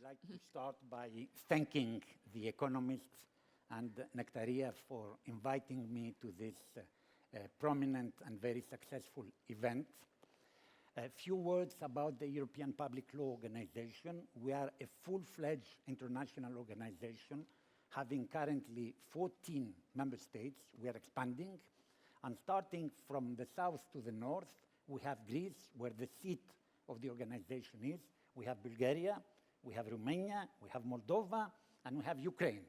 would like to start by thanking the Economist and Nectaria for inviting me to this prominent and very successful event. A few words about the European Public Law Organization. We are a full-fledged international organization, having currently 14 member states. We are expanding. And starting from the south to the north, we have Greece, where the seat of the organization is. We have Bulgaria, we have Romania, we have Moldova, and we have Ukraine.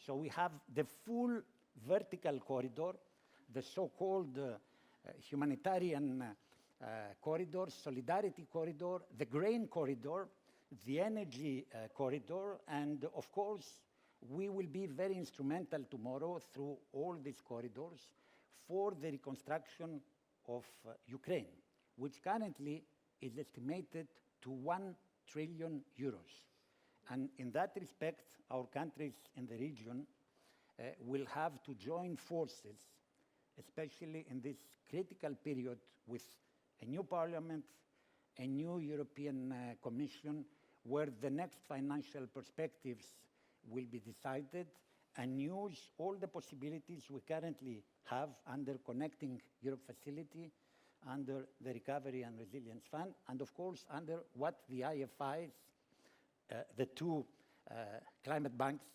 So we have the full vertical corridor, the so-called humanitarian corridor, solidarity corridor, the grain corridor, the energy corridor, and of course, we will be very instrumental tomorrow through all these corridors for the reconstruction of Ukraine, which currently is estimated to 1 trillion euros. And in that respect, our countries in the region will have to join forces, especially in this critical period with a new parliament, a new European Commission, where the next financial perspectives will be decided, and use all the possibilities we currently have under Connecting Europe Facility, under the Recovery and Resilience Fund, and of course under what the IFIs, the two climate banks,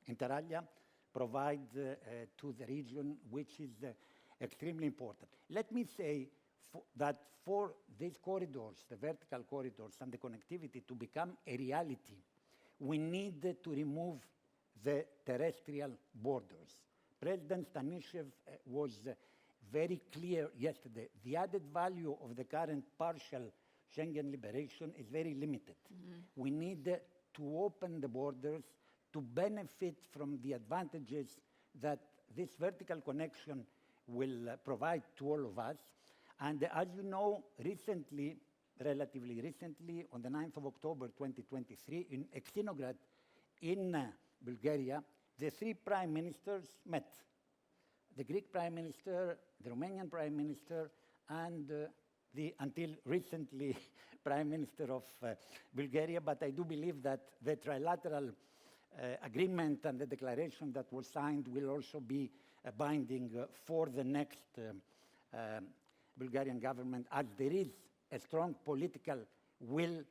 inter alia, provide to the region, which is extremely important. Let me say that for these corridors, the vertical corridors and the connectivity to become a reality, we need to remove the terrestrial borders. President Stanishev was very clear yesterday. The added value of the current partial Schengen liberation is very limited. We need to open the borders to benefit from the advantages that this vertical connection will provide to all of us. And as you know, recently, relatively recently, on the 9th of October 2023, in Exinograd, in Bulgaria, the three prime ministers met. The Greek Prime Minister, the Romanian Prime Minister, and the, until recently, Prime Minister of Bulgaria. But I do believe that the trilateral agreement and the declaration that was signed will also be binding for the next Bulgarian government, as there is a strong political will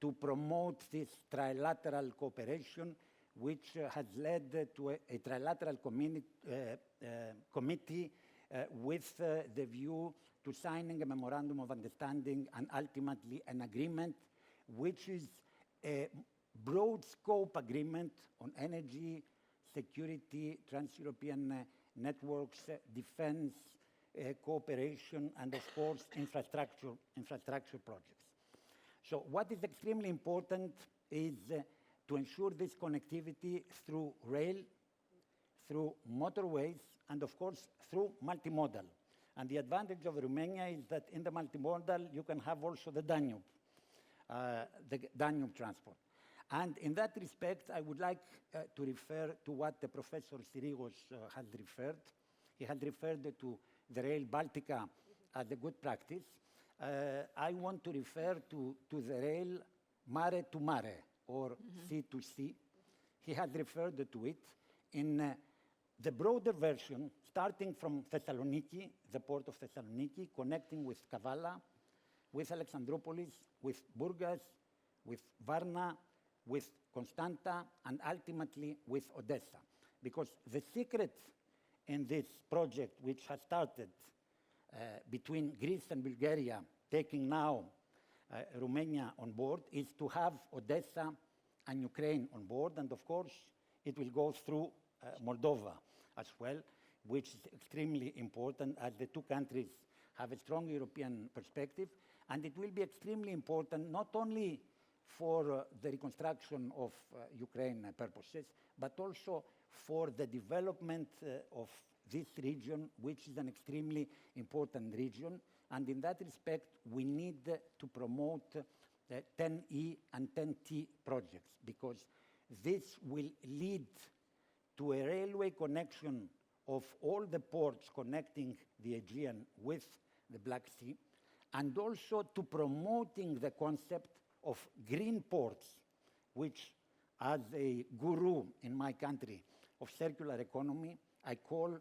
to promote this trilateral cooperation, which has led to a trilateral committee with the view to signing a memorandum of understanding and ultimately an agreement, which is a broad scope agreement on energy, security, trans-European networks, defense, cooperation, and of course, infrastructure projects. So what is extremely important is to ensure this connectivity through rail, through motorways, and of course, through multimodal. And the advantage of Romania is that in the multimodal, you can have also the Danube transport. And in that respect, I would like to refer to what the Professor Sirigos has referred. He had referred to the Rail Baltica as a good practice. I want to refer to the rail mare to mare, or sea to sea. He had referred to it in the broader version, starting from Thessaloniki, the port of Thessaloniki, connecting with Kavala, with Alexandroupolis, with Burgas, with Varna, with Constanta, and ultimately with Odessa. Because the secret in this project, which has started between Greece and Bulgaria, taking now Romania on board, is to have Odessa and Ukraine on board. And of course, it will go through Moldova as well, which is extremely important as the two countries have a strong European perspective. And it will be extremely important not only for the reconstruction of Ukraine purposes, but also for the development of this region, which is an extremely important region. And in that respect, we need to promote 10E and 10T projects, because this will lead to a railway connection of all the ports connecting the Aegean with the Black Sea, and also to promoting the concept of green ports which, as a guru in my country of circular economy, I call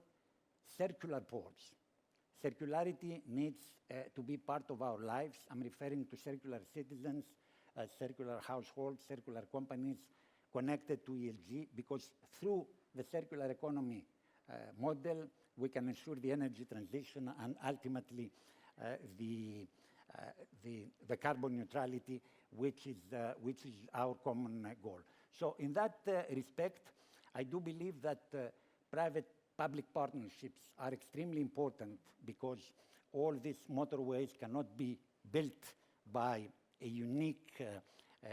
circular ports. Circularity needs to be part of our lives. I'm referring to circular citizens, circular households, circular companies connected to ESG, because through the circular economy model, we can ensure the energy transition and ultimately the carbon neutrality, which is our common goal. So in that respect, I do believe that private-public partnerships are extremely important, because all these motorways cannot be built by a unique,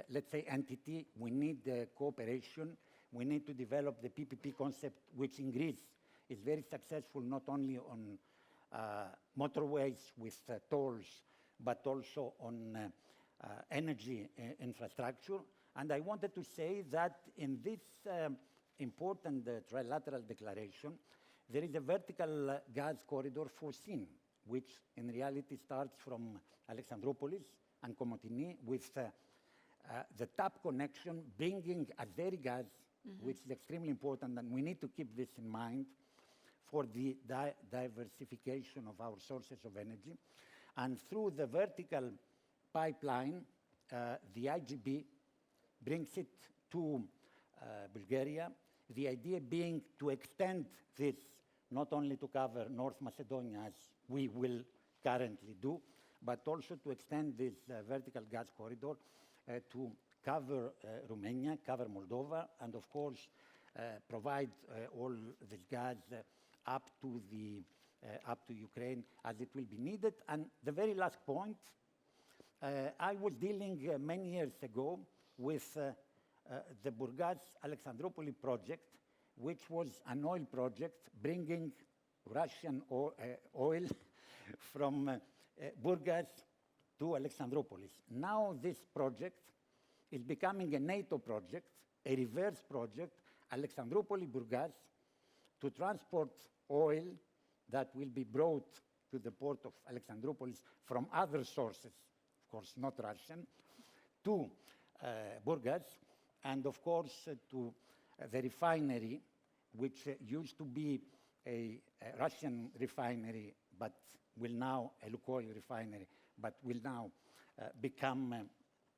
let's say, entity. We need cooperation. We need to develop the PPP concept, which in Greece is very successful, not only on motorways with tolls, but also on energy infrastructure. And I wanted to say that in this important trilateral declaration, there is a vertical gas corridor foreseen, which in reality starts from Alexandroupolis and Komotini with the tap connection bringing Azeri gas, which is extremely important, and we need to keep this in mind for the diversification of our sources of energy. And through the vertical pipeline, the IGB brings it to Bulgaria, the idea being to extend this not only to cover North Macedonia, as we will currently do, but also to extend this vertical gas corridor to cover Romania, cover Moldova, and of course provide all this gas up to Ukraine as it will be needed. And the very last point, I was dealing many years ago with the Burgas-Alexandroupoli project, which was an oil project bringing Russian oil from Burgas to Alexandroupolis. Now this project is becoming a NATO project, a reverse project, Alexandroupoli-Burgas, to transport oil that will be brought to the port of Alexandroupolis from other sources, of course not Russian, to Burgas, and of course to the refinery, which used to be a Russian refinery, but will now, a Lukoil refinery, but will now become,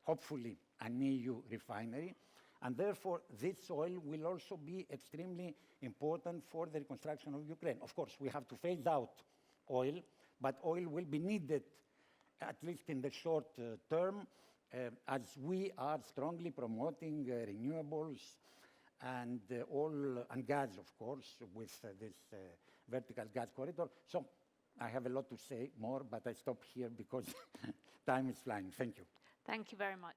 hopefully, an EU refinery. And therefore, this oil will also be extremely important for the reconstruction of Ukraine. Of course, we have to phase out oil, but oil will be needed, at least in the short term, as we are strongly promoting renewables and and gas, of course, with this vertical gas corridor. So I have a lot to say more, but I stop here because time is flying. Thank you. Thank you very much.